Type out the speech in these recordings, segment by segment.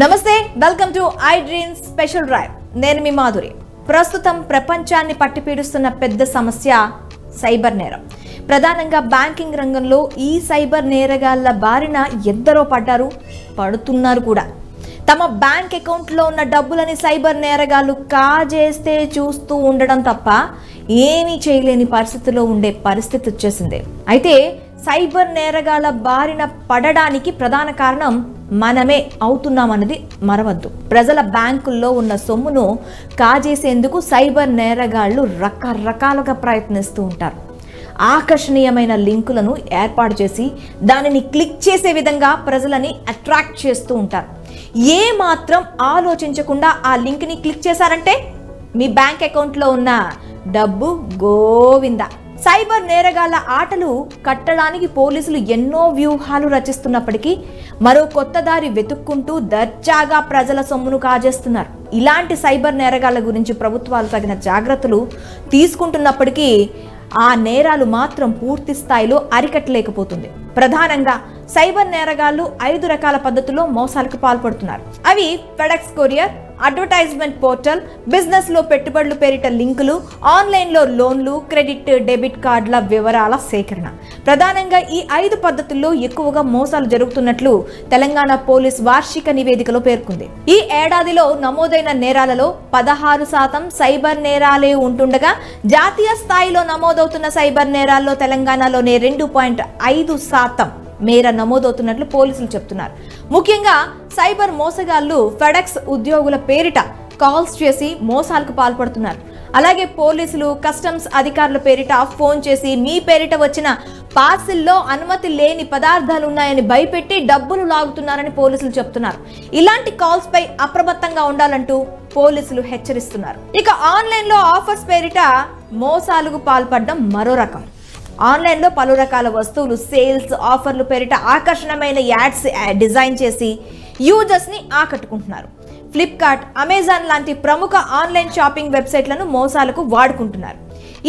నమస్తే, welcome to I dreams special drive. నేను మీ మాధురి. ప్రస్తుతం ప్రపంచాన్ని పట్టిపీడుస్తున్న పెద్ద సమస్య సైబర్ నేరం. ప్రధానంగా బ్యాంకింగ్ రంగంలో ఈ సైబర్ నేరగాళ్ల బారిన ఎందరో పడుతున్నారు కూడా. తమ బ్యాంక్ అకౌంట్లో ఉన్న డబ్బులని సైబర్ నేరగాళ్లు కాజేస్తే చూస్తూ ఉండడం తప్ప ఏమీ చేయలేని పరిస్థితిలో ఉండే పరిస్థితి వచ్చేసింది. అయితే సైబర్ నేరగాళ్ల బారిన పడడానికి ప్రధాన కారణం మనమే అవుతున్నామన్నది మరవద్దు. ప్రజల బ్యాంకుల్లో ఉన్న సొమ్మును కాజేసేందుకు సైబర్ నేరగాళ్లు రకరకాలుగా ప్రయత్నిస్తూ ఉంటారు. ఆకర్షణీయమైన లింకులను ఏర్పాటు చేసి దానిని క్లిక్ చేసే విధంగా ప్రజలని అట్రాక్ట్ చేస్తూ ఉంటారు. ఏ మాత్రం ఆలోచించకుండా ఆ లింక్ని క్లిక్ చేశారంటే మీ బ్యాంక్ అకౌంట్లో ఉన్న డబ్బు గోవిందా. సైబర్ నేరగాళ్ల ఆటలు కట్టడానికి పోలీసులు ఎన్నో వ్యూహాలు రచిస్తున్నప్పటికీ మరో కొత్త దారి వెతుక్కుంటూ దర్జాగా ప్రజల సొమ్మును కాజేస్తున్నారు. ఇలాంటి సైబర్ నేరగాళ్ల గురించి ప్రభుత్వాలు తగిన జాగ్రత్తలు తీసుకుంటున్నప్పటికీ ఆ నేరాలు మాత్రం పూర్తి స్థాయిలో అరికట్టలేకపోతుంది. ప్రధానంగా సైబర్ నేరగాళ్లు 5 రకాల పద్ధతుల్లో మోసాలకు పాల్పడుతున్నారు. అవి FedEx courier, advertisement portal, business లో పెట్టుబడులు పేరిట లింకులు, ఆన్లైన్ లో లోన్లు, క్రెడిట్ డెబిట్ కార్డుల వివరాల సేకరణ. ప్రధానంగా ఈ 5 పద్ధతుల్లో ఎక్కువగా మోసాలు జరుగుతున్నట్లు తెలంగాణ పోలీస్ వార్షిక నివేదికలో పేర్కొంది. ఈ ఏడాదిలో నమోదైన నేరాలలో 16% సైబర్ నేరాలే ఉంటుండగా జాతీయ స్థాయిలో నమోదవుతున్న సైబర్ నేరాల్లో తెలంగాణలోనే 2.5% మేర నమోదవుతున్నట్లు పోలీసులు చెప్తున్నారు. ముఖ్యంగా సైబర్ మోసగాళ్లు ఫెడెక్స్ ఉద్యోగుల పేరిట కాల్స్ చేసి మోసాలకు పాల్పడుతున్నారు. అలాగే పోలీసులు కస్టమ్స్ అధికారుల పేరిట ఫోన్ చేసి మీ పేరిట వచ్చిన పార్సిల్లో అనుమతి లేని పదార్థాలు ఉన్నాయని భయపెట్టి డబ్బులు లాగుతున్నారని పోలీసులు చెప్తున్నారు. ఇలాంటి కాల్స్ పై అప్రమత్తంగా ఉండాలంటూ పోలీసులు హెచ్చరిస్తున్నారు. ఇక ఆన్లైన్ లో ఆఫర్స్ పేరిట మోసాలకు పాల్పడడం మరో రకం. ఆన్లైన్లో పలు రకాల వస్తువులు, సేల్స్, ఆఫర్లు పేరిట ఆకర్షణమైన యాడ్స్ డిజైన్ చేసి యూజర్స్ని ఆకట్టుకుంటున్నారు. ఫ్లిప్కార్ట్, అమెజాన్ లాంటి ప్రముఖ ఆన్లైన్ షాపింగ్ వెబ్సైట్లను మోసాలకు వాడుకుంటున్నారు.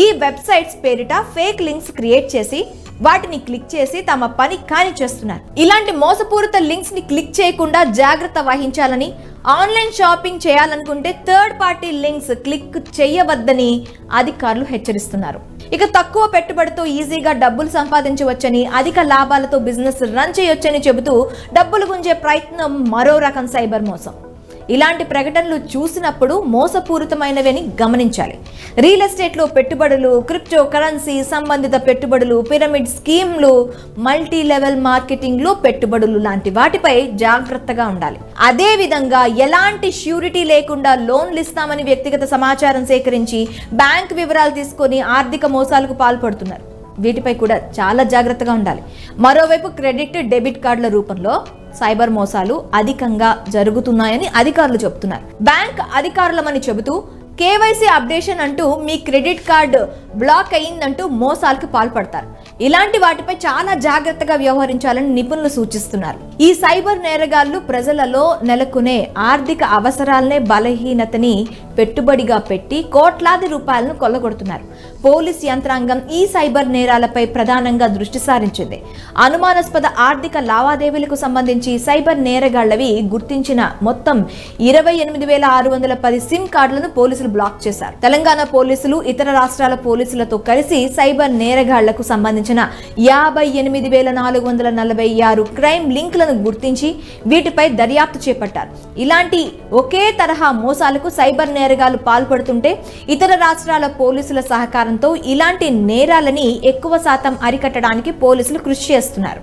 ఈ వెబ్సైట్స్ పేరిట ఫేక్ లింక్స్ క్రియేట్ చేసి వాటిని క్లిక్ చేసి తమ పని కాని చేస్తున్నారు. ఇలాంటి మోసపూరిత లింక్స్ ని క్లిక్ చేయకుండా జాగ్రత్త వహించాలని, ఆన్లైన్ షాపింగ్ చేయాలనుకుంటే థర్డ్ పార్టీ లింక్స్ క్లిక్ చేయవద్దని అధికారులు హెచ్చరిస్తున్నారు. ఇక తక్కువ పెట్టుబడితో ఈజీగా డబ్బులు సంపాదించవచ్చని, అధిక లాభాలతో బిజినెస్ రన్ చేయొచ్చని చెబుతూ డబ్బులు గుంజే ప్రయత్నం మరో రకం సైబర్ మోసం. ఇలాంటి ప్రకటనలు చూసినప్పుడు మోసపూరితమైనవని గమనించాలి. రియల్ ఎస్టేట్లో పెట్టుబడులు, క్రిప్టో కరెన్సీ సంబంధిత పెట్టుబడులు, పిరమిడ్ స్కీమ్లు, మల్టీ లెవెల్ మార్కెటింగ్లో పెట్టుబడులు లాంటి వాటిపై జాగ్రత్తగా ఉండాలి. అదే విధంగా ఎలాంటి ష్యూరిటీ లేకుండా లోన్లు ఇస్తామని వ్యక్తిగత సమాచారం సేకరించి బ్యాంక్ వివరాలు తీసుకొని ఆర్థిక మోసాలకు పాల్పడుతున్నారు. వీటిపై కూడా చాలా జాగ్రత్తగా ఉండాలి. మరోవైపు క్రెడిట్ డెబిట్ కార్డుల రూపంలో సైబర్ మోసాలు అధికంగా జరుగుతున్నాయని అధికారులు చెబుతున్నారు. బ్యాంక్ అధికారులమని చెబుతూ కేవైసీ అప్డేషన్ అంటూ మీ క్రెడిట్ కార్డు బ్లాక్ అయ్యిందంటూ మోసాలకు పాల్పడతారు. ఇలాంటి వాటిపై చాలా జాగ్రత్తగా వ్యవహరించాలని నిపుణులు సూచిస్తున్నారు. ఈ సైబర్ నేరగాళ్లు ప్రజలలో నెలకొనే ఆర్థిక అవసరాలనే బలహీనతని పెట్టుబడిగా పెట్టి కోట్లాది రూపాయలను కొల్లగొడుతున్నారు. పోలీస్ యంత్రాంగం ఈ సైబర్ నేరాలపై ప్రధానంగా దృష్టి సారించింది. అనుమానాస్పద ఆర్థిక లావాదేవీలకు సంబంధించి సైబర్ నేరగాళ్లవి గుర్తించిన మొత్తం 28,610 సిమ్ కార్డులను పోలీసులు బ్లాక్ చేశారు. తెలంగాణ పోలీసులు ఇతర రాష్ట్రాల పోలీసులతో కలిసి సైబర్ నేరగాళ్లకు సంబంధించిన 58,446 క్రైమ్ లింక్లను గుర్తించి వీటిపై దర్యాప్తు చేపట్టారు. ఇలాంటి ఒకే తరహా మోసాలకు సైబర్ నేరగాళ్లు పాల్పడుతుంటే ఇతర రాష్ట్రాల పోలీసుల సహకారంతో ఇలాంటి నేరాలని ఎక్కువ శాతం అరికట్టడానికి పోలీసులు కృషి చేస్తున్నారు.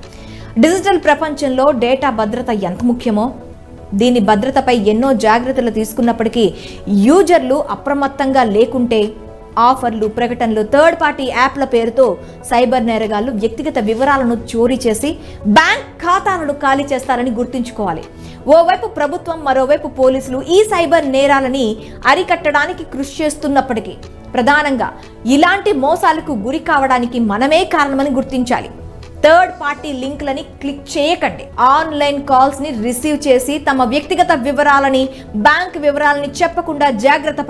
డిజిటల్ ప్రపంచంలో డేటా భద్రత ఎంత ముఖ్యమో, దీని భద్రతపై ఎన్నో జాగ్రత్తలు తీసుకున్నప్పటికీ యూజర్లు అప్రమత్తంగా లేకుంటే ఆఫర్లు, ప్రకటనలు, థర్డ్ పార్టీ యాప్ల పేరుతో సైబర్ నేరగాళ్లు వ్యక్తిగత వివరాలను చోరీ చేసి బ్యాంక్ ఖాతాలను ఖాళీ చేస్తారని గుర్తుంచుకోవాలి. ఓవైపు ప్రభుత్వం, మరోవైపు పోలీసులు ఈ సైబర్ నేరాలని అరికట్టడానికి కృషి చేస్తున్నప్పటికీ ప్రధానంగా ఇలాంటి మోసాలకు గురి కావడానికి మనమే కారణమని గుర్తించాలి. థర్డ్ పార్టీ లింక్లని క్లిక్ చేయకండి. ఆన్లైన్ కాల్స్ ని రిసీవ్ చేసి తమ వ్యక్తిగత వివరాలని, బ్యాంక్ వివరాలని చెప్పకుండా జాగ్రత్త